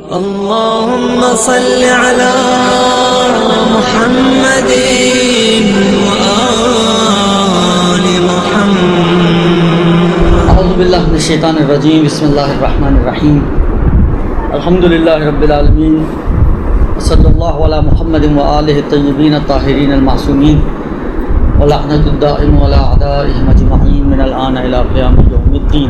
اللهم صل على محمد وآل محمد. اعوذ باللہ من الشیطان الرجیم. بسم اللہ الرحمن الرحیم. الحمدللہ رب العالمین. صلی اللہ علی محمد وآلہ الطیبین الطاہرین المعصومین ولعنۃ الدائم علی اعدائہم اجمعین من الآن الی قیام یوم الدین.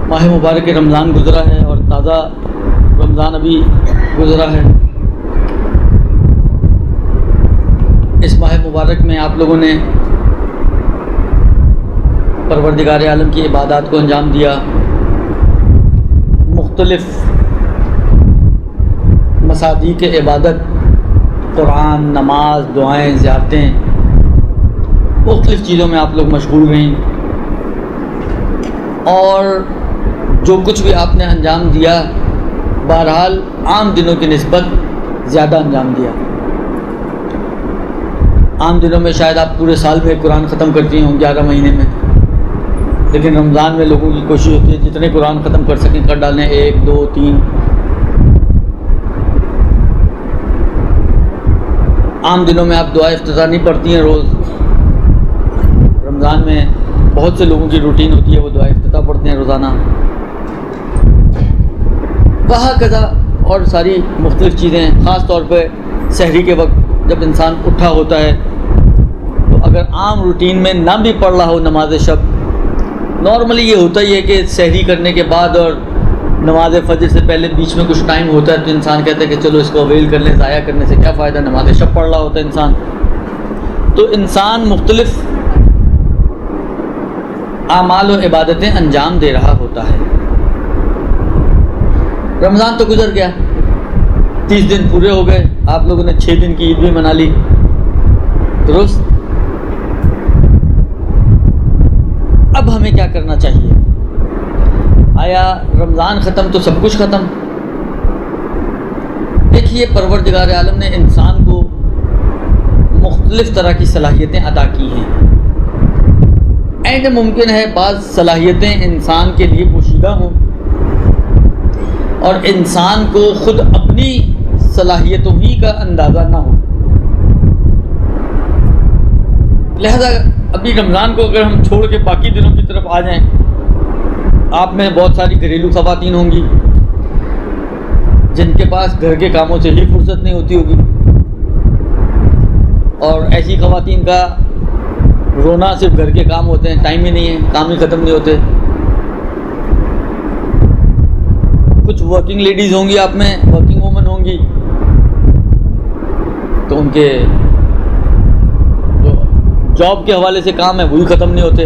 ماہ مبارک رمضان گزرا ہے اور تازہ رمضان ابھی گزرا ہے. اس ماہ مبارک میں آپ لوگوں نے پروردگار عالم کی عبادات کو انجام دیا. مختلف مصادیق عبادت، قرآن، نماز، دعائیں، زیارتیں، مختلف چیزوں میں آپ لوگ مشغول رہیں اور جو کچھ بھی آپ نے انجام دیا بہرحال عام دنوں کی نسبت زیادہ انجام دیا. عام دنوں میں شاید آپ پورے سال میں قرآن ختم کرتی ہوں 11 مہینے میں، لیکن رمضان میں لوگوں کی کوشش ہوتی ہے جتنے قرآن ختم کر سکیں کر ڈالیں، 1 2 3. عام دنوں میں آپ دعا افتتاح نہیں پڑھتی ہیں روز. رمضان میں بہت سے لوگوں کی روٹین ہوتی ہے وہ دعا افتتاح پڑھتے ہیں روزانہ. وہاں کذا اور ساری مختلف چیزیں، خاص طور پہ سحری کے وقت جب انسان اٹھا ہوتا ہے تو اگر عام روٹین میں نہ بھی پڑھ رہا ہو نماز شب، نارملی یہ ہوتا ہی ہے کہ سحری کرنے کے بعد اور نماز فجر سے پہلے بیچ میں کچھ ٹائم ہوتا ہے تو انسان کہتا ہے کہ چلو اس کو اویل کر لیں، ضائع کرنے سے کیا فائدہ، نماز شب پڑھ رہا ہوتا ہے انسان. تو انسان مختلف اعمال و عبادتیں انجام دے رہا ہوتا ہے. رمضان تو گزر گیا، 30 دن پورے ہو گئے، آپ لوگوں نے 6 دن کی عید بھی منا لی، درست. اب ہمیں کیا کرنا چاہیے؟ آیا رمضان ختم تو سب کچھ ختم؟ دیکھیے، پروردگار عالم نے انسان کو مختلف طرح کی صلاحیتیں عطا کی ہیں. اینڈ ممکن ہے بعض صلاحیتیں انسان کے لیے پوشیدہ ہوں اور انسان کو خود اپنی صلاحیتوں ہی کا اندازہ نہ ہو. لہذا ابھی رمضان کو اگر ہم چھوڑ کے باقی دنوں کی طرف آ جائیں، آپ میں بہت ساری گھریلو خواتین ہوں گی جن کے پاس گھر کے کاموں سے ہی فرصت نہیں ہوتی ہوگی، اور ایسی خواتین کا رونا صرف گھر کے کام ہوتے ہیں، ٹائم ہی نہیں ہے، کام ہی ختم نہیں ہوتے. کچھ ورکنگ لیڈیز ہوں گی آپ میں، ورکنگ وومن ہوں گی، تو ان کے جو جاب کے حوالے سے کام ہے وہی ختم نہیں ہوتے،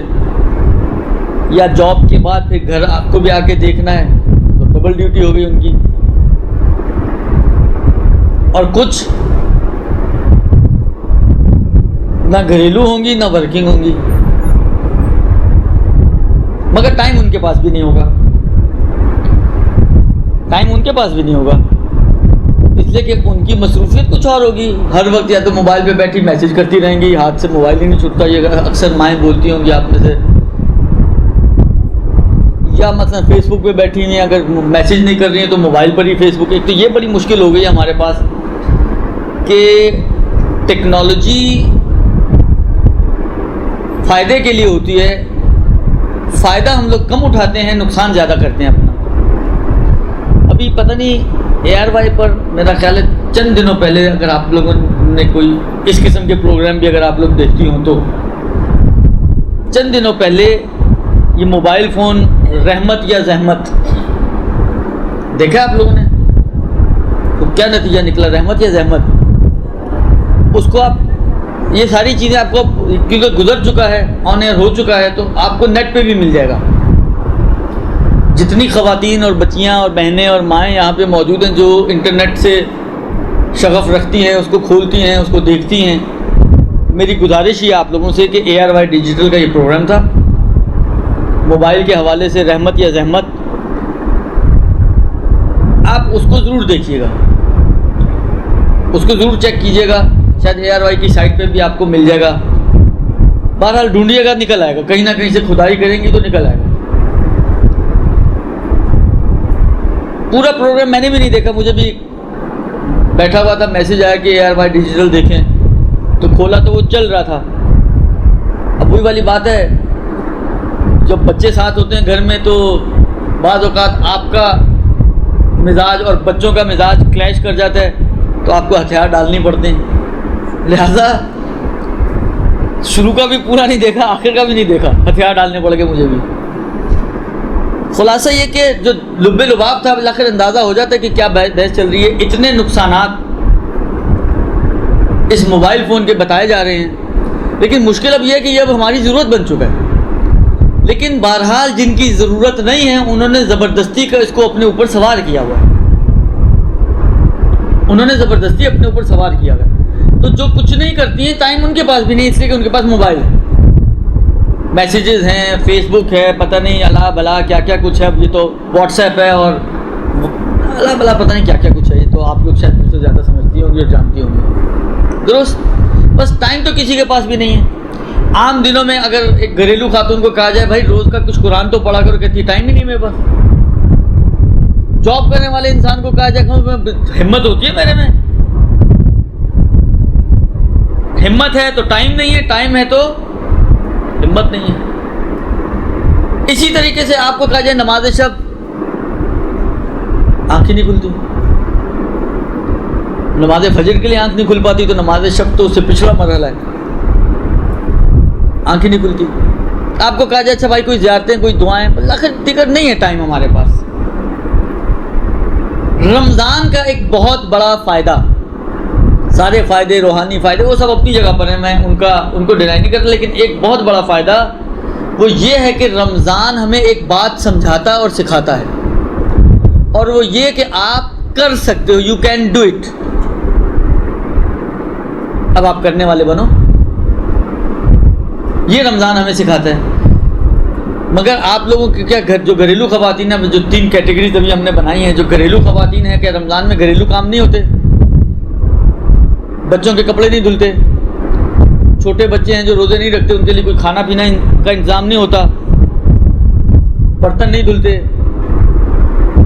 یا جاب کے بعد پھر گھر آپ کو بھی آ کے دیکھنا ہے تو ڈبل ڈیوٹی ہو گئی ان کی. اور کچھ نہ گھریلو ہوں گی نہ ورکنگ ہوں گی، مگر ٹائم ان کے پاس بھی نہیں ہوگا. ٹائم ان کے پاس بھی نہیں ہوگا اس لیے کہ ان کی مصروفیت کچھ اور ہوگی. ہر وقت یا تو موبائل پہ بیٹھی میسج کرتی رہیں گی، ہاتھ سے موبائل ہی نہیں چھوٹتا. یہ اکثر مائیں بولتی ہوں گی آپ میں سے. یا مثلا فیس بک پہ بیٹھی ہیں، اگر میسج نہیں کر رہی ہیں تو موبائل پر ہی فیس بک. ایک تو یہ بڑی مشکل ہو گئی ہمارے پاس کہ ٹیکنالوجی فائدے کے لیے ہوتی ہے، فائدہ ہم لوگ کم اٹھاتے ہیں، نقصان زیادہ کرتے ہیں اپنا. ابھی پتہ نہیں ARY پر میرا خیال ہے چند دنوں پہلے، اگر آپ لوگوں نے کوئی اس قسم کے پروگرام بھی اگر آپ لوگ دیکھتی ہوں تو چند دنوں پہلے یہ موبائل فون رحمت یا زحمت دیکھا آپ لوگوں نے؟ تو کیا نتیجہ نکلا، رحمت یا زحمت؟ اس کو آپ یہ ساری چیزیں آپ کو کیونکہ گزر چکا ہے، آن ایئر ہو چکا ہے، تو آپ کو نیٹ پہ بھی مل جائے گا. جتنی خواتین اور بچیاں اور بہنیں اور مائیں یہاں پہ موجود ہیں جو انٹرنیٹ سے شغف رکھتی ہیں، اس کو کھولتی ہیں، اس کو دیکھتی ہیں، میری گزارش ہی آپ لوگوں سے کہ ARY ڈیجیٹل کا یہ پروگرام تھا موبائل کے حوالے سے، رحمت یا زحمت. آپ اس کو ضرور دیکھیے گا، اس کو ضرور چیک کیجیے گا. شاید ARY کی سائٹ پہ بھی آپ کو مل جائے گا. بہرحال ڈھونڈیے گا، نکل آئے گا. کہیں نہ کہیں سے کھدائی کریں گی تو نکل آئے گا. پورا پروگرام میں نے بھی نہیں دیکھا, مجھے بھی بیٹھا ہوا تھا, میسج آیا کہ AR بھائی ڈیجیٹل دیکھیں, تو کھولا تو وہ چل رہا تھا. اب وہی والی بات ہے, جب بچے ساتھ ہوتے ہیں گھر میں تو بعض اوقات آپ کا مزاج اور بچوں کا مزاج کلیش کر جاتا ہے, تو آپ کو ہتھیار ڈالنے پڑتے ہیں. لہذا شروع کا بھی پورا نہیں دیکھا, آخر کا بھی نہیں دیکھا, ہتھیار ڈالنے پڑ گئے مجھے بھی. خلاصہ یہ کہ جو لب لباب تھا بالآخر اندازہ ہو جاتا ہے کہ کیا بحث چل رہی ہے. اتنے نقصانات اس موبائل فون کے بتائے جا رہے ہیں, لیکن مشکل اب یہ ہے کہ یہ اب ہماری ضرورت بن چکا ہے. لیکن بہرحال جن کی ضرورت نہیں ہے انہوں نے زبردستی کا اس کو اپنے اوپر سوار کیا ہوا ہے, انہوں نے زبردستی اپنے اوپر سوار کیا ہوا ہے. تو جو کچھ نہیں کرتی ہیں ٹائم ان کے پاس بھی نہیں, اس لیے کہ ان کے پاس موبائل ہے, میسیجز ہیں, فیس بک ہے, پتہ نہیں اللہ بلا کیا کیا کچھ ہے. اب یہ تو واٹس ایپ ہے اور اللہ بلا پتہ نہیں کیا کیا کچھ ہے. یہ تو آپ لوگ شاید مجھ سے زیادہ سمجھتی ہوں گی اور جانتی ہوں گی, درست. بس ٹائم تو کسی کے پاس بھی نہیں ہے. عام دنوں میں اگر ایک گھریلو خاتون کو کہا جائے بھائی روز کا کچھ قرآن تو پڑھا کرو, کہتی ٹائم ہی نہیں میرے پاس. جاب کرنے والے انسان کو کہا جائے ہمت ہوتی ہے میرے میں, ہمت ہے تو ٹائم نہیں ہے, ٹائم ہے تو ہمت نہیں ہے. اسی طریقے سے آپ کو کہا جائے نماز شب, آنکھیں نہیں کھلتی. نماز فجر کے لیے آنکھ نہیں کھل پاتی, تو نماز شب تو اس سے پچھڑا مرحلہ ہے, آنکھیں نہیں کھلتی. آپ کو کہا جائے اچھا بھائی کوئی زیارتیں کوئی دعائیں, آخر ٹکٹ نہیں ہے ٹائم ہمارے پاس. رمضان کا ایک بہت بڑا فائدہ, سارے فائدے روحانی فائدے وہ سب اپنی جگہ پر ہیں, میں ان کو ڈینائی نہیں کرتا, لیکن ایک بہت بڑا فائدہ وہ یہ ہے کہ رمضان ہمیں ایک بات سمجھاتا اور سکھاتا ہے, اور وہ یہ کہ آپ کر سکتے ہو, یو کین ڈو اٹ. اب آپ کرنے والے بنو, یہ رمضان ہمیں سکھاتا ہے. مگر آپ لوگوں کے کیا جو گھریلو خواتین ہیں, جو 3 کیٹیگریز ابھی ہم نے بنائی ہیں, جو گھریلو خواتین ہیں, کہ رمضان میں گھریلو کام نہیں ہوتے, بچوں کے کپڑے نہیں دھلتے, چھوٹے بچے ہیں جو روزے نہیں رکھتے ان کے لیے کوئی کھانا پینا کا انتظام نہیں ہوتا, برتن نہیں دھلتے,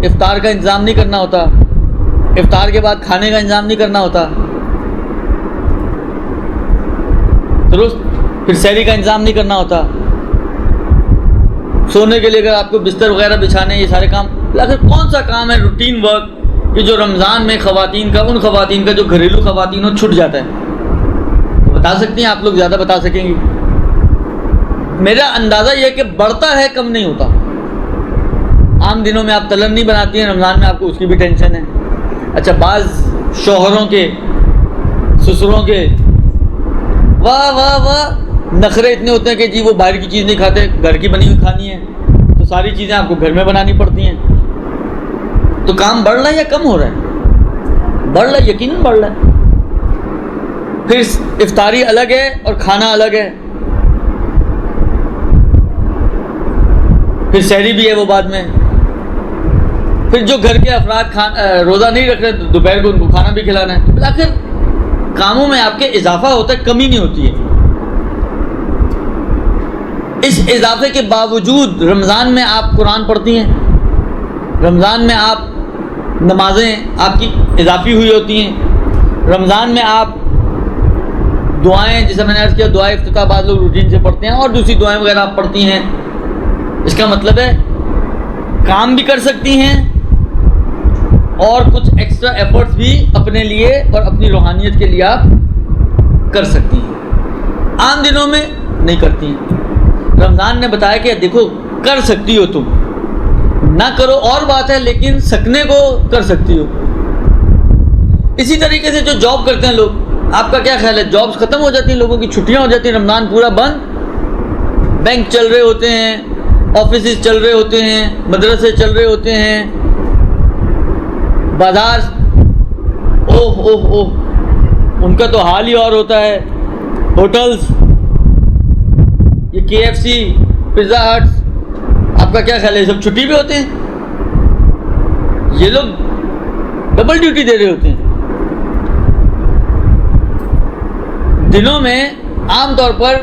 افطار کا انتظام نہیں کرنا ہوتا, افطار کے بعد کھانے کا انتظام نہیں کرنا ہوتا, درست. پھر سحری کا انتظام نہیں کرنا ہوتا, سونے کے لیے اگر آپ کو بستر وغیرہ بچھانے, یہ سارے کام. آخر کون سا کام ہے روٹین ورک کہ جو رمضان میں خواتین کا, ان خواتین کا جو گھریلو خواتین ہو, چھٹ جاتا ہے؟ بتا سکتی ہیں آپ لوگ, زیادہ بتا سکیں گی. میرا اندازہ یہ کہ بڑھتا ہے, کم نہیں ہوتا. عام دنوں میں آپ تلن نہیں بناتی ہیں, رمضان میں آپ کو اس کی بھی ٹینشن ہے. اچھا بعض شوہروں کے, سسروں کے واہ واہ واہ نخرے اتنے ہوتے ہیں کہ جی وہ باہر کی چیز نہیں کھاتے, گھر کی بنی ہوئی کھانی ہے, تو ساری چیزیں آپ کو گھر میں بنانی پڑتی ہیں. تو کام بڑھ رہا ہے یا کم ہو رہا ہے؟ بڑھ رہا ہے, یقیناً بڑھ رہا ہے. پھر افطاری الگ ہے اور کھانا الگ ہے, پھر سحری بھی ہے وہ بعد میں. پھر جو گھر کے افراد روزہ نہیں رکھ رہے, دوپہر کو ان کو کھانا بھی کھلانا ہے. تو آخر کاموں میں آپ کے اضافہ ہوتا ہے, کمی نہیں ہوتی ہے. اس اضافے کے باوجود رمضان میں آپ قرآن پڑھتی ہیں, رمضان میں آپ نمازیں آپ کی اضافی ہوئی ہوتی ہیں, رمضان میں آپ دعائیں, جیسے میں نے عرض کیا دعائیں افتتاح بعض لوگ روٹین سے پڑھتے ہیں, اور دوسری دعائیں وغیرہ آپ پڑھتی ہیں. اس کا مطلب ہے کام بھی کر سکتی ہیں اور کچھ ایکسٹرا ایفرٹس بھی اپنے لیے اور اپنی روحانیت کے لیے آپ کر سکتی ہیں. عام دنوں میں نہیں کرتی ہیں. رمضان نے بتایا کہ دیکھو کر سکتی ہو, تم نہ کرو اور بات ہے, لیکن سکنے کو کر سکتی ہو. اسی طریقے سے جو جاب کرتے ہیں لوگ, آپ کا کیا خیال ہے؟ جابس ختم ہو جاتی ہیں, لوگوں کی چھٹیاں ہو جاتی ہیں, رمضان پورا بند, بینک چل رہے ہوتے ہیں, آفیسز چل رہے ہوتے ہیں, مدرسے چل رہے ہوتے ہیں, بازار اوہ اوہ اوہ ان کا تو حال ہی اور ہوتا ہے, ہوٹلز, یہ KFC, پیزا ہٹس, آپ کا کیا خیال ہے؟ یہ سب چھٹی پہ ہوتے ہیں. یہ لوگ ڈبل ڈیوٹی دے رہے ہوتے ہیں. دنوں میں عام طور پر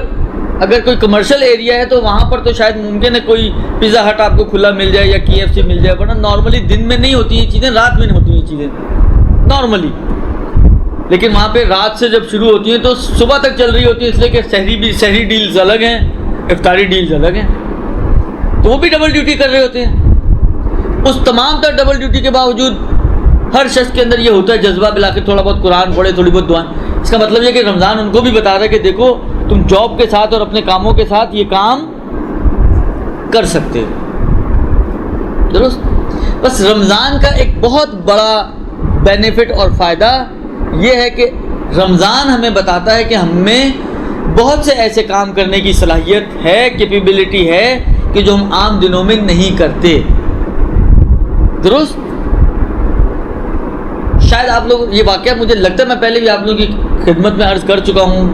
اگر کوئی کمرشل ایریا ہے تو وہاں پر تو شاید ممکن ہے کوئی پیزا ہٹ آپ کو کھلا مل جائے یا KFC مل جائے، ورنہ نارملی دن میں نہیں ہوتی یہ چیزیں، رات میں نہیں ہوتی یہ چیزیں نارملی. لیکن وہاں پہ رات سے جب شروع ہوتی ہیں تو صبح تک چل رہی ہوتی ہے، اس لیے کہ سحری ڈیلز الگ ہیں، افطاری ڈیلز الگ ہیں، تو وہ بھی ڈبل ڈیوٹی کر رہے ہوتے ہیں. اس تمام تر ڈبل ڈیوٹی کے باوجود ہر شخص کے اندر یہ ہوتا ہے جذبہ بالآخر تھوڑا بہت قرآن پڑھے، تھوڑی بہت دعائیں. اس کا مطلب یہ کہ رمضان ان کو بھی بتا رہا ہے کہ دیکھو تم جاب کے ساتھ اور اپنے کاموں کے ساتھ یہ کام کر سکتے ہو. درست. بس رمضان کا ایک بہت بڑا بینیفٹ اور فائدہ یہ ہے کہ رمضان ہمیں بتاتا ہے کہ ہمیں بہت سے ایسے کام کرنے کی صلاحیت ہے، کیپیبلٹی ہے کہ جو ہم عام دنوں میں نہیں کرتے. درست. شاید آپ لوگ یہ واقعہ مجھے لگتا ہے میں پہلے بھی آپ لوگوں کی خدمت میں عرض کر چکا ہوں،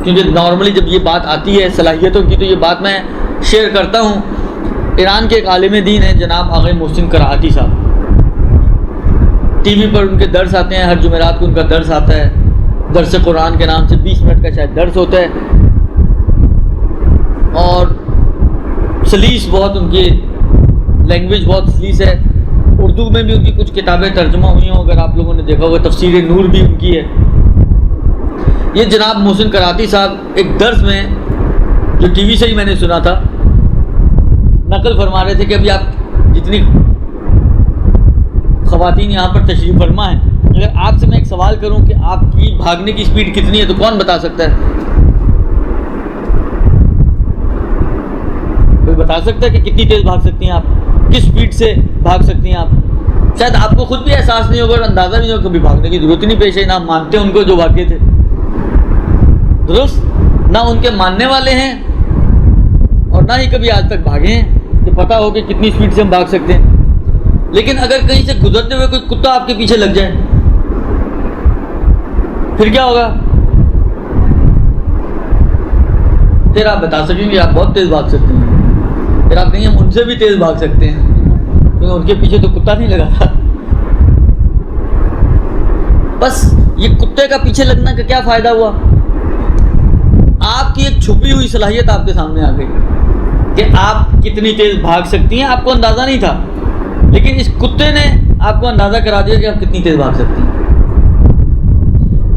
کیونکہ نارملی جب یہ بات آتی ہے صلاحیتوں کی تو یہ بات میں شیئر کرتا ہوں. ایران کے ایک عالم دین ہیں جناب آغا محسن کراہتی صاحب، ٹی وی پر ان کے درس آتے ہیں، ہر جمعرات کو ان کا درس آتا ہے، درس قرآن کے نام سے 20 منٹ کا شاید درس ہوتا ہے، اور سلیس بہت ان کی لینگویج بہت سلیس ہے. اردو میں بھی ان کی کچھ کتابیں ترجمہ ہوئی ہوں، اگر آپ لوگوں نے دیکھا ہوگا تفسیر نور بھی ان کی ہے. یہ جناب محسن کراہتی صاحب ایک درس میں جو ٹی وی سے ہی میں نے سنا تھا نقل فرما رہے تھے کہ ابھی آپ جتنی خواتین یہاں پر تشریف فرما ہیں، اگر آپ سے میں ایک سوال کروں کہ آپ کی بھاگنے کی سپیڈ کتنی ہے تو کون بتا سکتا ہے؟ کوئی بتا سکتا ہے کہ کتنی تیز بھاگ سکتی ہیں آپ، کس سپیڈ سے بھاگ سکتی ہیں آپ؟ شاید آپ کو خود بھی احساس نہیں ہوگا اور اندازہ بھی نہیں ہوگا، کبھی بھاگنے کی ضرورت ہی نہیں پیش ہے، نہ مانتے ان کو جو بھاگے تھے. درست. نہ ان کے ماننے والے ہیں اور نہ ہی کبھی آج تک بھاگے ہیں کہ پتہ ہو کہ کتنی سپیڈ سے ہم بھاگ سکتے ہیں. لیکن اگر کہیں سے گزرتے ہوئے کوئی کتا آپ کے پیچھے لگ جائے پھر کیا ہوگا؟ پھر آپ بتا سکیں گے آپ بہت تیز بھاگ سکتے ہیں. پھر آپ کہیں ہم ان سے بھی تیز بھاگ سکتے ہیں کیونکہ ان کے پیچھے تو کتا نہیں لگا تھا. بس یہ کتے کا پیچھے لگنا کا کیا فائدہ ہوا؟ آپ کی ایک چھپی ہوئی صلاحیت آپ کے سامنے آ گئی کہ آپ کتنی تیز بھاگ سکتی ہیں. آپ کو اندازہ نہیں تھا، لیکن اس کتے نے آپ کو اندازہ کرا دیا کہ آپ کتنی تیز بھاگ سکتی ہیں.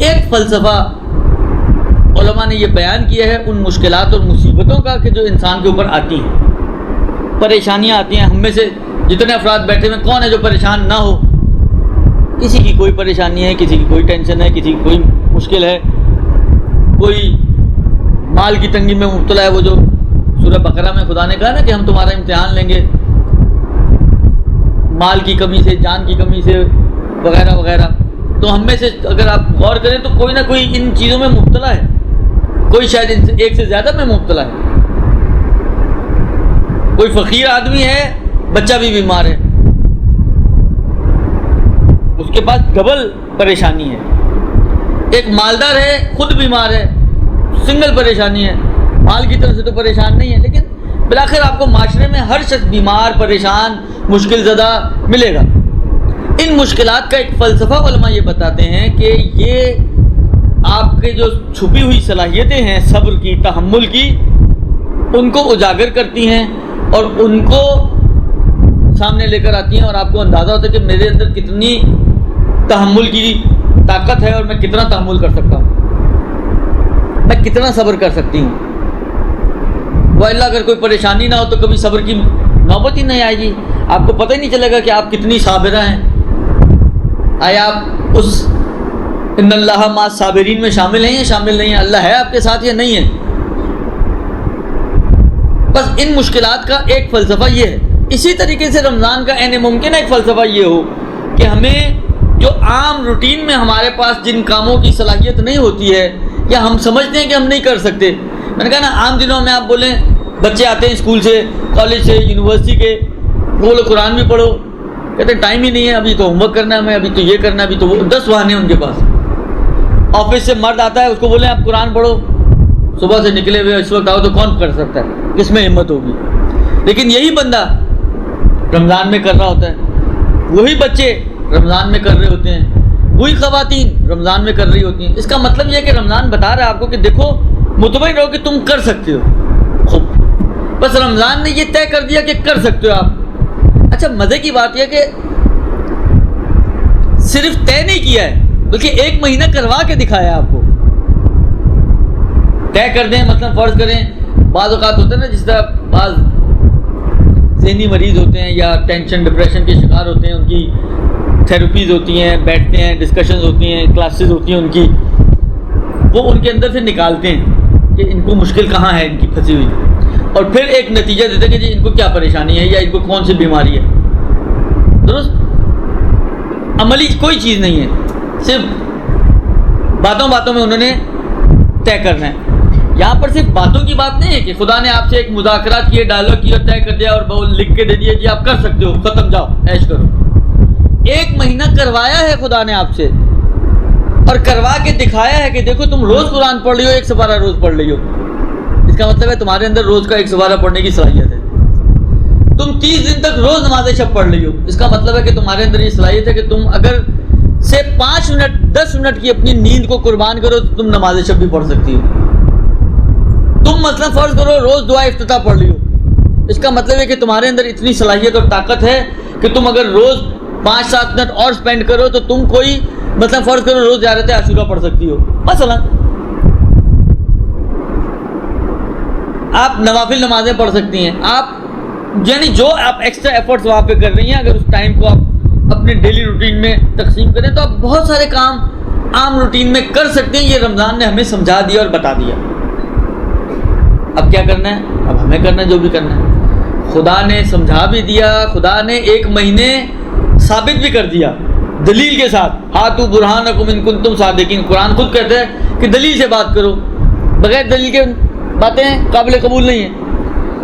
ایک فلسفہ علماء نے یہ بیان کیا ہے ان مشکلات اور مصیبتوں کا کہ جو انسان کے اوپر آتی ہیں، پریشانیاں آتی ہیں. ہم میں سے جتنے افراد بیٹھے ہوئے کون ہے جو پریشان نہ ہو؟ کسی کی کوئی پریشانی ہے، کسی کی کوئی ٹینشن ہے، کسی کی کوئی مشکل ہے، کوئی مال کی تنگی میں مبتلا ہے. وہ جو سورہ بقرہ میں خدا نے کہا نا کہ ہم تمہارا امتحان لیں گے مال کی کمی سے، جان کی کمی سے، وغیرہ وغیرہ. تو ہم میں سے اگر آپ غور کریں تو کوئی نہ کوئی ان چیزوں میں مبتلا ہے، کوئی شاید ایک سے زیادہ میں مبتلا ہے. کوئی فقیر آدمی ہے، بچہ بھی بیمار ہے، اس کے پاس ڈبل پریشانی ہے. ایک مالدار ہے، خود بیمار ہے، سنگل پریشانی ہے. مال کی طرف سے تو پریشان نہیں ہے، لیکن بالآخر آپ کو معاشرے میں ہر شخص بیمار، پریشان، مشکل زدہ ملے گا. ان مشکلات کا ایک فلسفہ علماء یہ بتاتے ہیں کہ یہ آپ کے جو چھپی ہوئی صلاحیتیں ہیں صبر کی، تحمل کی، ان کو اجاگر کرتی ہیں اور ان کو سامنے لے کر آتی ہیں، اور آپ کو اندازہ ہوتا ہے کہ میرے اندر کتنی تحمل کی طاقت ہے اور میں کتنا تحمل کر سکتا ہوں، میں کتنا صبر کر سکتی ہوں. وَإِلَّا اگر کوئی پریشانی نہ ہو تو کبھی صبر کی نوبت ہی نہیں آئے گی. آپ کو پتہ ہی نہیں چلے گا کہ آپ کتنی صابرہ ہیں. آیا آپ اس ان اللہ مع الصابرین میں شامل ہیں یا شامل نہیں ہیں؟ اللہ ہے آپ کے ساتھ یا نہیں ہے؟ بس ان مشکلات کا ایک فلسفہ یہ ہے. اسی طریقے سے رمضان کا عین ممکن ہے ایک فلسفہ یہ ہو کہ ہمیں جو عام روٹین میں ہمارے پاس جن کاموں کی صلاحیت نہیں ہوتی ہے یا ہم سمجھتے ہیں کہ ہم نہیں کر سکتے. میں نے کہا نا عام دنوں میں آپ بولیں بچے آتے ہیں اسکول سے، کالج سے، یونیورسٹی کے، وہ لوگ قرآن بھی پڑھو، کہتے ہیں ٹائم ہی نہیں ہے، ابھی تو ہوم ورک کرنا ہے ہمیں، ابھی تو یہ کرنا ہے، ابھی تو وہ 10 بہانے ہیں ان کے پاس. آفس سے مرد آتا ہے، اس کو بولیں آپ قرآن پڑھو، صبح سے نکلے ہوئے اس وقت آؤ تو کون کر سکتا ہے؟ کس میں ہمت ہوگی؟ لیکن یہی بندہ رمضان میں کر رہا ہوتا ہے، وہی بچے رمضان میں کر رہے ہوتے ہیں، وہی خواتین رمضان میں کر رہی ہوتی ہیں. اس کا مطلب یہ ہے کہ رمضان بتا رہا ہے آپ کو کہ دیکھو مطمئن رہو کہ تم کر سکتے ہو. بس رمضان نے یہ طے کر دیا کہ کر سکتے ہو آپ. اچھا مزے کی بات یہ کہ صرف طے نہیں کیا ہے بلکہ 1 مہینہ کروا کے دکھایا آپ کو. طے کر دیں, مطلب فرض کریں بعض اوقات ہوتا ہے نا, جس طرح بعض ذہنی مریض ہوتے ہیں یا ٹینشن ڈپریشن کے شکار ہوتے ہیں, ان کی تھیراپیز ہوتی ہیں, بیٹھتے ہیں, ڈسکشنز ہوتی ہیں, کلاسز ہوتی ہیں ان کی, وہ ان کے اندر سے نکالتے ہیں کہ ان کو مشکل کہاں ہے ان کی پھنسی ہوئی, اور پھر ایک نتیجہ دیتے ہیں کہ جی ان کو کیا پریشانی ہے یا ان کو کون سی بیماری ہے. درست عملی کوئی چیز نہیں ہے, صرف باتوں باتوں میں انہوں نے طے کرنا ہے. یہاں پر صرف باتوں کی بات نہیں ہے کہ خدا نے آپ سے ایک مذاکرات کیے, ڈائلاگ کیا, طے کر دیا اور وہ لکھ کے دے دیا جی آپ کر سکتے ہو, ختم, جاؤ عیش کرو. 1 مہینہ کروایا ہے خدا نے آپ سے, اور کروا کے دکھایا ہے کہ دیکھو تم روز قرآن پڑھ رہی ہو, 1 سپارہ روز پڑھ رہی ہو, اس کا مطلب ہے تمہارے اندر روز کا 1 سپارہ پڑھنے کی صلاحیت ہے. تم 30 دن تک روز نماز شب پڑھ رہی ہو, اس کا مطلب ہے کہ تمہارے اندر یہ صلاحیت ہے کہ تم اگر سے 5 منٹ 10 منٹ کی اپنی نیند کو قربان کرو تو تم نماز شب بھی پڑھ سکتی ہو. تم مثلا فرض کرو روز دعا افتتاح پڑھ رہی ہو, اس کا مطلب ہے کہ تمہارے اندر اتنی صلاحیت اور طاقت ہے کہ تم اگر روز 5-7 منٹ اور سپینڈ کرو تو تم کوئی مثلا فرض کرو روز زیارت عاشورہ پڑھ سکتی ہو. مثلا آپ نوافل نمازیں پڑھ سکتی ہیں, آپ یعنی جو آپ ایکسٹرا ایفرٹس وہاں پہ کر رہی ہیں, اگر اس ٹائم کو آپ اپنے ڈیلی روٹین میں تقسیم کریں تو آپ بہت سارے کام عام روٹین میں کر سکتے ہیں. یہ رمضان نے ہمیں سمجھا دیا اور بتا دیا. اب کیا کرنا ہے, اب ہمیں کرنا ہے جو بھی کرنا ہے. خدا نے سمجھا بھی دیا, خدا نے 1 مہینے ثابت بھی کر دیا دلیل کے ساتھ. ہاتھو برہانکم ان کنتم صادقین, قرآن خود کہتا ہے کہ دلیل سے بات کرو, بغیر دلیل کے باتیں قابل قبول نہیں ہیں.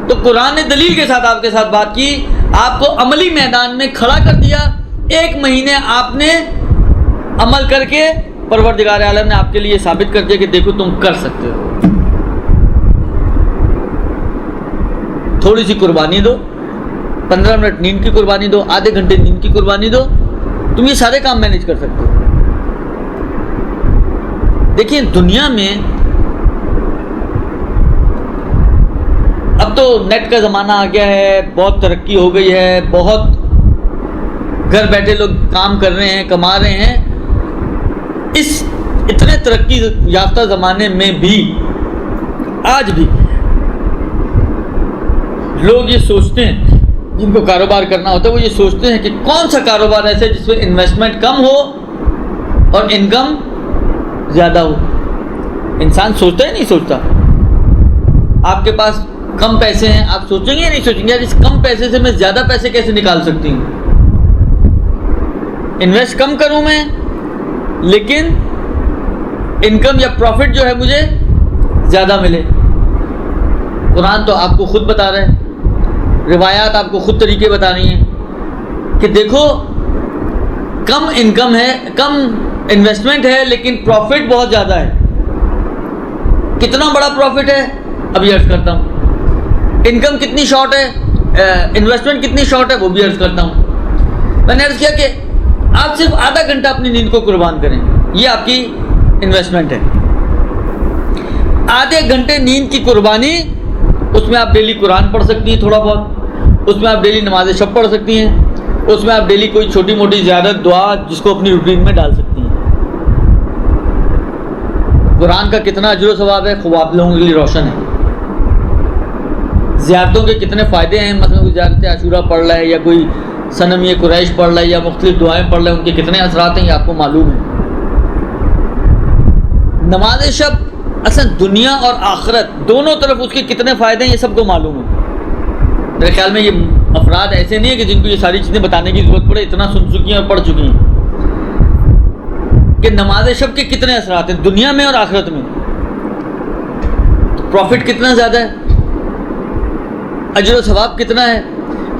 تو قرآن نے دلیل کے ساتھ آپ کے ساتھ بات کی, آپ کو عملی میدان میں کھڑا کر دیا. 1 مہینے آپ نے عمل کر کے پروردگار عالم نے آپ کے لیے ثابت کر دیا کہ دیکھو تم کر سکتے ہو. تھوڑی سی قربانی دو, 15 منٹ نیند کی قربانی دو, آدھے گھنٹے نیند کی قربانی دو, تم یہ سارے کام مینیج کر سکتے ہو. دیکھیں دنیا میں اب تو نیٹ کا زمانہ آ گیا ہے, بہت ترقی ہو گئی ہے, بہت گھر بیٹھے لوگ کام کر رہے ہیں, کما رہے ہیں. اس اتنے ترقی یافتہ زمانے میں بھی آج بھی لوگ یہ سوچتے ہیں, جن کو کاروبار کرنا ہوتا ہے وہ یہ سوچتے ہیں کہ کون سا کاروبار ایسا ہے جس میں انویسٹمنٹ کم ہو اور انکم زیادہ ہو. انسان سوچتا ہی نہیں سوچتا. آپ کے پاس کم پیسے ہیں, آپ سوچیں گے یا نہیں سوچیں گے یار اس کم پیسے سے میں زیادہ پیسے کیسے نکال سکتی ہوں, انویسٹ کم کروں میں لیکن انکم یا پروفٹ جو ہے مجھے زیادہ ملے. قرآن تو آپ کو خود بتا رہا ہے, روایات آپ کو خود طریقے بتا رہی ہیں کہ دیکھو کم انکم ہے, کم انویسٹمنٹ ہے لیکن پروفٹ بہت زیادہ ہے. کتنا بڑا پروفٹ ہے ابھی عرض کرتا ہوں, انکم کتنی شارٹ ہے, انویسٹمنٹ کتنی شارٹ ہے وہ بھی عرض کرتا ہوں. میں نے عرض کیا کہ آپ صرف آدھا گھنٹہ اپنی نیند کو قربان کریں, یہ آپ کی انویسٹمنٹ ہے. آدھے گھنٹے نیند کی قربانی, اس میں آپ ڈیلی قرآن پڑھ سکتی ہیں تھوڑا بہت, اس میں آپ ڈیلی نماز شب پڑھ سکتی ہیں, اس میں آپ ڈیلی کوئی چھوٹی موٹی زیارت دعا جس کو اپنی روٹین میں ڈال سکتی ہیں. قرآن کا کتنا اجر و ثواب ہے خوب آپ لوگوں کے لیے روشن ہے. زیارتوں کے کتنے فائدے ہیں, مثلا کوئی زیارت عاشورہ پڑھ رہا ہے یا کوئی صنم قریش پڑھ رہا ہے یا مختلف دعائیں پڑھ رہا ہے, ان کے کتنے اثرات ہیں یہ آپ کو معلوم ہے. نماز شب اصلا دنیا اور آخرت دونوں طرف اس کے کتنے فائدے ہیں یہ سب کو معلوم ہے. میرے خیال میں یہ افراد ایسے نہیں ہیں کہ جن کو یہ ساری چیزیں بتانے کی ضرورت پڑے, اتنا سن چکی ہیں اور پڑھ چکی ہیں کہ نماز شب کے کتنے اثرات ہیں دنیا میں اور آخرت میں. تو پروفٹ کتنا زیادہ ہے, اجر و ثواب کتنا ہے.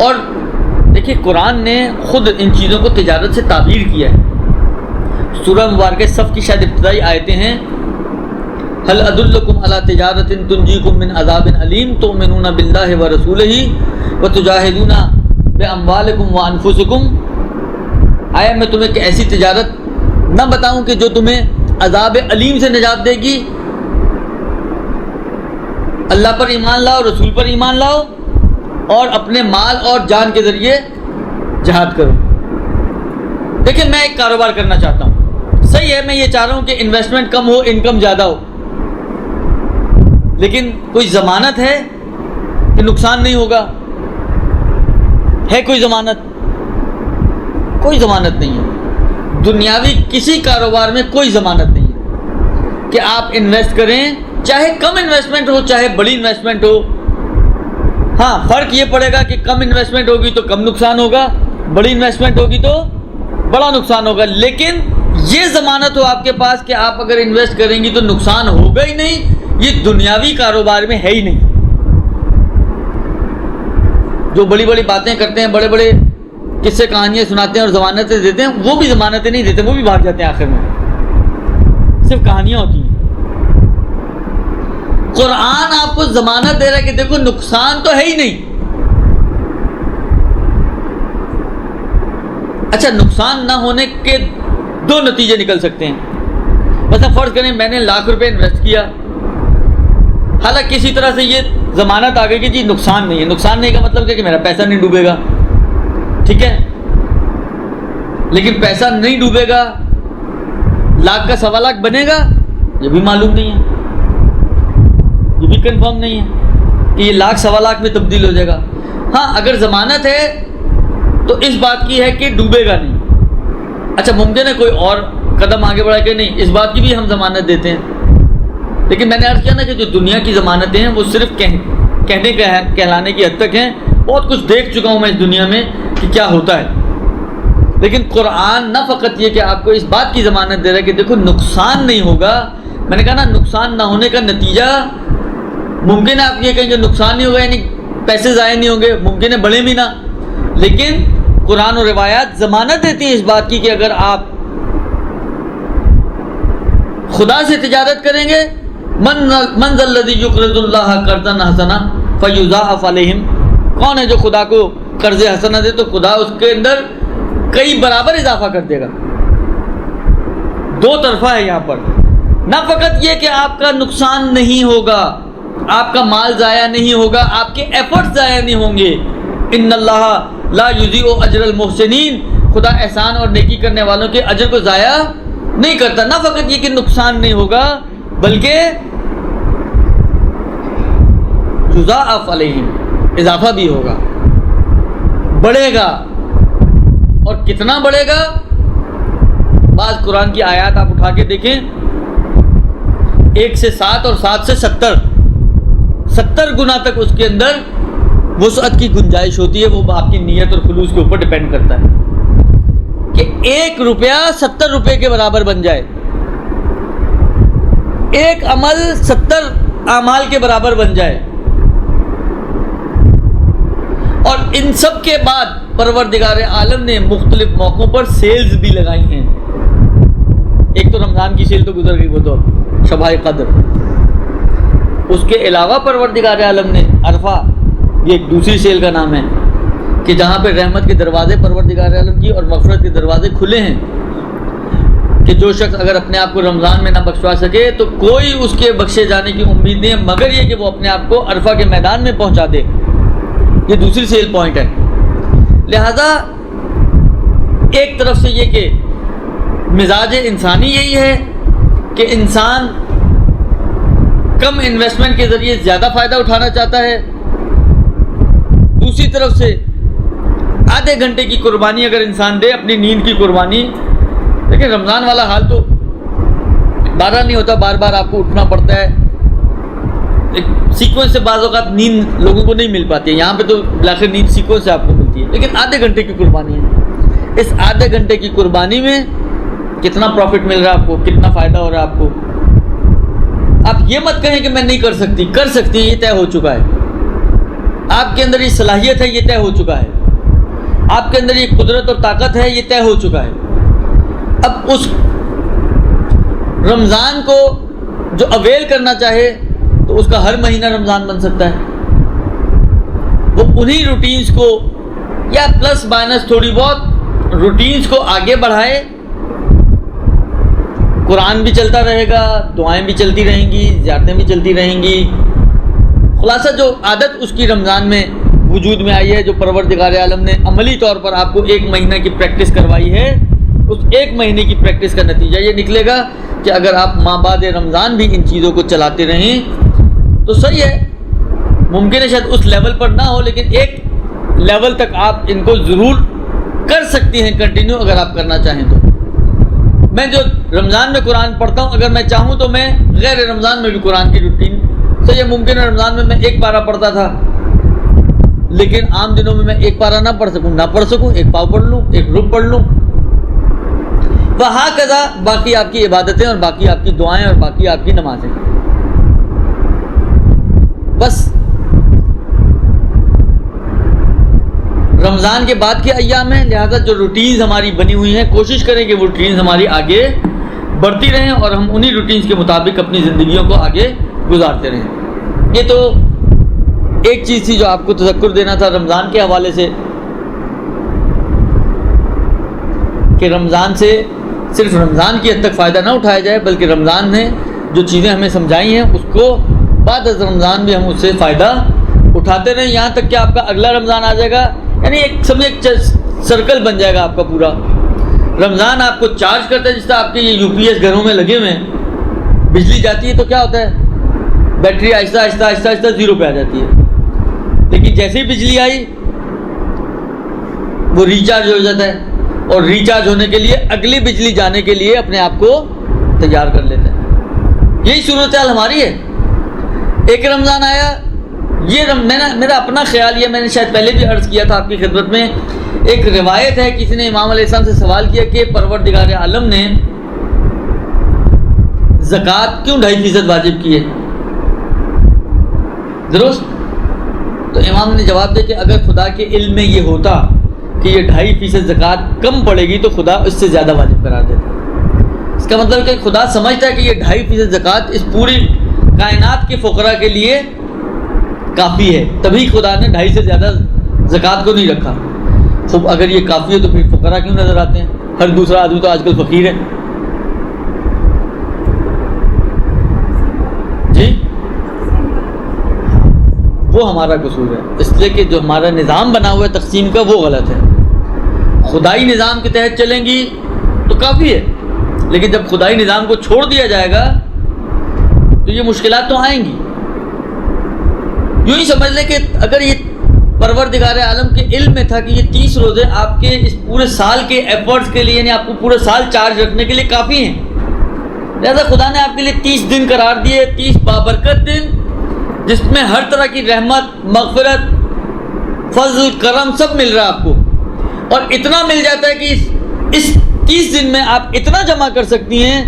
اور دیکھیے قرآن نے خود ان چیزوں کو تجارت سے تعبیر کیا ہے. سورہ مبارکہ صف کی شاید ابتدائی آیتیں ہیں, هل ادلکم علی تجارت تنجیکم من عذاب علیم تؤمنون باللہ ورسولہ وتجاہدون باموالکم وانفسکم. آیا میں تمہیں کہ ایسی تجارت نہ بتاؤں کہ جو تمہیں عذاب علیم سے نجات دے گی. اللہ پر ایمان لاؤ، رسول پر ایمان لاؤ، اور اپنے مال اور جان کے ذریعے جہاد کرو۔ دیکھیں میں ایک کاروبار کرنا چاہتا ہوں، صحیح ہے، میں یہ چاہ رہا ہوں کہ انویسٹمنٹ کم ہو، انکم زیادہ ہو، لیکن کوئی ضمانت ہے کہ نقصان نہیں ہوگا؟ ہے کوئی ضمانت؟ کوئی ضمانت نہیں ہے۔ دنیاوی کسی کاروبار میں کوئی ضمانت نہیں ہے کہ آپ انویسٹ کریں، چاہے کم انویسٹمنٹ ہو چاہے بڑی انویسٹمنٹ ہو۔ ہاں فرق یہ پڑے گا کہ کم انویسٹمنٹ ہوگی تو کم نقصان ہوگا، بڑی انویسٹمنٹ ہوگی تو بڑا نقصان ہوگا، لیکن یہ ضمانت ہو آپ کے پاس کہ آپ اگر انویسٹ کریں گی تو نقصان ہوگا ہی نہیں، یہ دنیاوی کاروبار میں ہے ہی نہیں۔ جو بڑی بڑی باتیں کرتے ہیں، بڑے بڑے قصے کہانیاں سناتے ہیں اور ضمانتیں دیتے ہیں، وہ بھی ضمانتیں نہیں دیتے، وہ بھی بھاگ جاتے ہیں آخر میں، صرف کہانیاں ہوتی ہیں۔ قرآن آپ کو ضمانت دے رہا ہے کہ دیکھو نقصان تو ہے ہی نہیں۔ اچھا، نقصان نہ ہونے کے دو نتیجے نکل سکتے ہیں۔ مثلا فرض کریں میں نے ₹1,00,000 انویسٹ کیا، حالانکہ کسی طرح سے یہ ضمانت آ گئی کہ جی نقصان نہیں ہے۔ نقصان نہیں کا مطلب کہ میرا پیسہ نہیں ڈوبے گا، ٹھیک ہے، لیکن پیسہ نہیں ڈوبے گا، لاکھ کا ₹1,25,000 بنے گا، یہ بھی معلوم نہیں ہے، یہ بھی کنفرم نہیں ہے کہ یہ لاکھ ₹1,25,000 میں تبدیل ہو جائے گا۔ ہاں اگر ضمانت ہے تو اس بات کی ہے کہ ڈوبے گا نہیں۔ اچھا ممکن ہے کوئی اور قدم آگے بڑھا کہ نہیں، اس بات کی بھی ہم ضمانت دیتے ہیں، لیکن میں نے عرض کیا نا کہ جو دنیا کی ضمانتیں ہیں وہ صرف کہنے کہلانے کی حد تک ہیں۔ بہت کچھ دیکھ چکا ہوں میں اس دنیا میں کہ کیا ہوتا ہے، لیکن قرآن نہ فقط یہ کہ آپ کو اس بات کی ضمانت دے رہا ہے کہ دیکھو نقصان نہیں ہوگا۔ میں نے کہا نا نقصان نہ ہونے کا نتیجہ ممکن ہے آپ یہ کہیں کہ نقصان نہیں ہوگا یعنی پیسے ضائع نہیں ہوں گے، ممکن ہے بڑھے بھی نہ، لیکن قرآن و روایات ضمانت دیتی ہیں اس بات کی کہ اگر آپ خدا سے تجارت کریں گے، من ذا الذی یقرض اللہ قرضا حسنا فیضاعف علیہم، کون ہے جو خدا کو قرض حسنہ دے تو خدا اس کے اندر کئی برابر اضافہ کر دے گا۔ دو طرفہ ہے یہاں پر، نہ فقط یہ کہ آپ کا نقصان نہیں ہوگا، آپ کا مال ضائع نہیں ہوگا، آپ کے ایفرٹ ضائع نہیں ہوں گے۔ ان اللہ لا یضیع اجر المحسنین، خدا احسان اور نیکی کرنے والوں کے اجر کو ضائع نہیں کرتا۔ نہ فقط یہ کہ نقصان نہیں ہوگا بلکہ یضاعف علیہم، اضافہ بھی ہوگا، بڑھے گا، اور کتنا بڑھے گا؟ بعض قرآن کی آیات آپ اٹھا کے دیکھیں، 1 سے 7 اور 7 سے 70 گنا تک اس کے اندر وسعت کی گنجائش ہوتی ہے۔ وہ آپ کی نیت اور خلوص کے اوپر ڈیپینڈ کرتا ہے کہ 1 روپیہ 70 روپے کے برابر بن جائے، ایک عمل 70 اعمال کے برابر بن جائے، اور ان سب کے بعد پروردگار عالم نے مختلف موقعوں پر سیلز بھی لگائی ہیں۔ ایک تو رمضان کی سیل تو گزر گئی، وہ تو شبائے قدر، اس کے علاوہ پروردگار عالم نے عرفہ، یہ ایک دوسری سیل کا نام ہے کہ جہاں پہ رحمت کے دروازے پروردگار عالم کی اور مغفرت کے دروازے کھلے ہیں، کہ جو شخص اگر اپنے آپ کو رمضان میں نہ بخشوا سکے تو کوئی اس کے بخشے جانے کی امید نہیں ہے مگر یہ کہ وہ اپنے آپ کو عرفہ کے میدان میں پہنچا دے۔ یہ دوسری سیل پوائنٹ ہے۔ لہذا ایک طرف سے یہ کہ مزاج انسانی یہی ہے کہ انسان کم انویسٹمنٹ کے ذریعے زیادہ فائدہ اٹھانا چاہتا ہے، دوسری طرف سے آدھے گھنٹے کی قربانی اگر انسان دے، اپنی نیند کی قربانی، لیکن رمضان والا حال تو بارہ نہیں ہوتا، بار بار آپ کو اٹھنا پڑتا ہے، ایک سیکوینس سے بعض اوقات نیند لوگوں کو نہیں مل پاتی ہے، یہاں پہ تو بلاخر نیند سیکوینس سے آپ کو ملتی ہے، لیکن آدھے گھنٹے کی قربانی ہے۔ اس آدھے گھنٹے کی قربانی میں کتنا پروفٹ مل رہا ہے آپ کو، کتنا فائدہ ہو رہا ہے آپ کو۔ آپ یہ مت کہیں کہ میں نہیں کر سکتی، کر سکتی ہیں، یہ طے ہو چکا ہے۔ آپ کے اندر یہ صلاحیت ہے، یہ طے ہو چکا ہے۔ آپ کے اندر یہ قدرت اور طاقت ہے، یہ طے ہو چکا ہے۔ اب اس رمضان کو جو اویل کرنا چاہے تو اس کا ہر مہینہ رمضان بن سکتا ہے۔ وہ انہی روٹینز کو یا پلس مائنس تھوڑی بہت روٹینز کو آگے بڑھائے، قرآن بھی چلتا رہے گا، دعائیں بھی چلتی رہیں گی، زیارتیں بھی چلتی رہیں گی، خلاصہ جو عادت اس کی رمضان میں وجود میں آئی ہے، جو پروردگار عالم نے عملی طور پر آپ کو 1 مہینہ کی پریکٹس کروائی ہے، اس 1 مہینے کی پریکٹس کا نتیجہ یہ نکلے گا کہ اگر آپ مابعد رمضان بھی ان چیزوں کو چلاتے رہیں تو صحیح ہے. ممکن ہے شاید اس لیول پر نہ ہو، لیکن ایک لیول تک آپ ان کو ضرور کر سکتی ہیں کنٹینیو، اگر آپ کرنا چاہیں تو. میں جو رمضان میں قرآن پڑھتا ہوں، اگر میں چاہوں تو میں غیر رمضان میں بھی قرآن کی روٹین سے، یہ ممکن ہے رمضان میں 1 پارہ پڑھتا تھا، لیکن عام دنوں میں 1 پارہ نہ پڑھ سکوں 1 پاؤ پڑھ لوں، 1 رب پڑھ لوں. وہاکذا باقی آپ کی عبادتیں اور باقی آپ کی دعائیں اور باقی آپ کی نمازیں. بس رمضان کے بعد کے ایام ہیں، لہذا جو روٹینز ہماری بنی ہوئی ہیں کوشش کریں کہ وہ روٹینز ہماری آگے بڑھتی رہیں اور ہم انہی روٹینز کے مطابق اپنی زندگیوں کو آگے گزارتے رہیں. یہ تو ایک چیز تھی جو آپ کو تذکر دینا تھا رمضان کے حوالے سے، کہ رمضان سے صرف رمضان کی حد تک فائدہ نہ اٹھایا جائے، بلکہ رمضان نے جو چیزیں ہمیں سمجھائی ہیں اس کو بعد از رمضان بھی ہم اس سے فائدہ اٹھاتے رہیں، یہاں تک کہ آپ کا اگلا رمضان آ جائے گا. یعنی ایک سرکل بن جائے گا آپ کا پورا. رمضان آپ کو چارج کرتا ہے، جس طرح آپ کے یہ UPS گھروں میں لگے ہوئے ہیں، بجلی جاتی ہے تو کیا ہوتا ہے، بیٹری آہستہ آہستہ آہستہ آہستہ 0 پہ آ جاتی ہے، لیکن جیسے ہی بجلی آئی وہ ریچارج ہو جاتا ہے، اور ریچارج ہونے کے لیے اگلی بجلی جانے کے لیے اپنے آپ کو تیار کر لیتا ہے. یہی صورتحال ہماری ہے. ایک رمضان آیا، یہ میرا اپنا خیال یہ، میں نے شاید پہلے بھی عرض کیا تھا آپ کی خدمت میں، ایک روایت ہے، کسی نے امام علیہ السلام سے سوال کیا کہ پروردگار عالم نے زکوٰۃ کیوں 2.5% واجب کی ہے، درست؟ تو امام نے جواب دیا کہ اگر خدا کے علم میں یہ ہوتا کہ یہ 2.5% زکوٰۃ کم پڑے گی تو خدا اس سے زیادہ واجب قرار دیتا. اس کا مطلب کہ خدا سمجھتا ہے کہ یہ 2.5% زکوٰۃ اس پوری کائنات کے فقراء کے لیے کافی ہے، تبھی خدا نے 2.5 سے زیادہ زکوٰۃ کو نہیں رکھا. خب اگر یہ کافی ہے تو پھر فقراء کیوں نظر آتے ہیں؟ ہر دوسرا آدمی تو آج کل فقیر ہے. جی وہ ہمارا قصور ہے، اس لیے کہ جو ہمارا نظام بنا ہوا ہے تقسیم کا وہ غلط ہے. خدائی نظام کے تحت چلیں گی تو کافی ہے، لیکن جب خدائی نظام کو چھوڑ دیا جائے گا تو یہ مشکلات تو آئیں گی. یوں ہی سمجھ لیں کہ اگر یہ پروردگار عالم کے علم میں تھا کہ یہ 30 روزے آپ کے اس پورے سال کے ایفرٹس کے لیے، یعنی آپ کو پورے سال چارج رکھنے کے لیے کافی ہیں، لہذا خدا نے آپ کے لیے 30 دن قرار دیے، 30 بابرکت دن، جس میں ہر طرح کی رحمت، مغفرت، فضل، کرم سب مل رہا ہے آپ کو. اور اتنا مل جاتا ہے کہ اس 30 دن میں آپ اتنا جمع کر سکتی ہیں،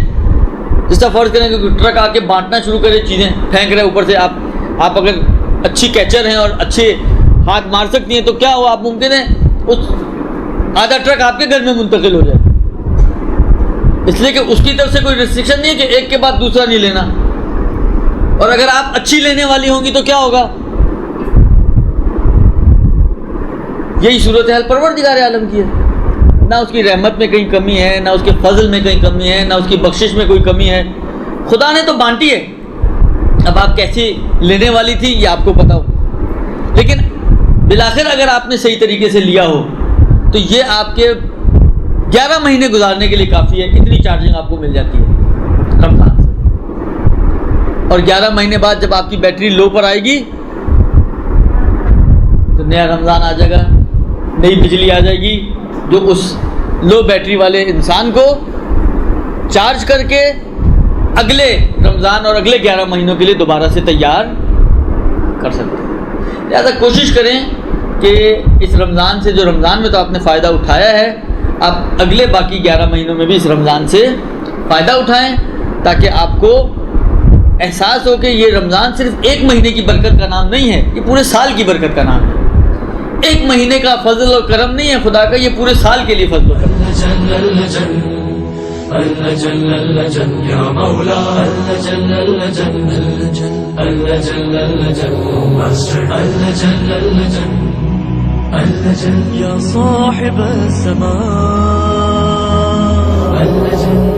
جس طرح فرض کریں کہ ٹرک آ کے بانٹنا شروع کرے، چیزیں پھینک رہے اوپر سے، آپ اگر اچھی کیچر ہیں اور اچھے ہاتھ مار سکتی ہیں تو کیا ہو، آپ ممکن ہے اس آدھا ٹرک آپ کے گھر میں منتقل ہو جائے، اس لیے کہ اس کی طرف سے کوئی ریسٹرکشن نہیں ہے کہ ایک کے بعد دوسرا نہیں لینا. اور اگر آپ اچھی لینے والی ہوں گی تو کیا ہوگا؟ یہی صورتحال پروردگار عالم کی ہے. نہ اس کی رحمت میں کہیں کمی ہے، نہ اس کے فضل میں کہیں کمی ہے، نہ اس کی بخشش میں کوئی کمی ہے. خدا نے تو بانٹی ہے، اب آپ کیسی لینے والی تھی یہ آپ کو پتا ہو، لیکن بالآخر اگر آپ نے صحیح طریقے سے لیا ہو تو یہ آپ کے 11 مہینے گزارنے کے لیے کافی ہے. اتنی چارجنگ آپ کو مل جاتی ہے رمضان سے. اور 11 مہینے بعد جب آپ کی بیٹری لو پر آئے گی تو نیا رمضان آ جائے گا، نئی بجلی آ جائے گی جو اس لو بیٹری والے انسان کو چارج کر کے اگلے رمضان اور اگلے 11 مہینوں کے لیے دوبارہ سے تیار کر سکتے ہیں. لہٰذا کوشش کریں کہ اس رمضان سے، جو رمضان میں تو آپ نے فائدہ اٹھایا ہے، آپ اگلے باقی 11 مہینوں میں بھی اس رمضان سے فائدہ اٹھائیں، تاکہ آپ کو احساس ہو کہ یہ رمضان صرف 1 مہینے کی برکت کا نام نہیں ہے، یہ پورے سال کی برکت کا نام ہے. 1 مہینے کا فضل اور کرم نہیں ہے خدا کا، یہ پورے سال کے لیے فضل و کرم. يا صاحب السماء اللجن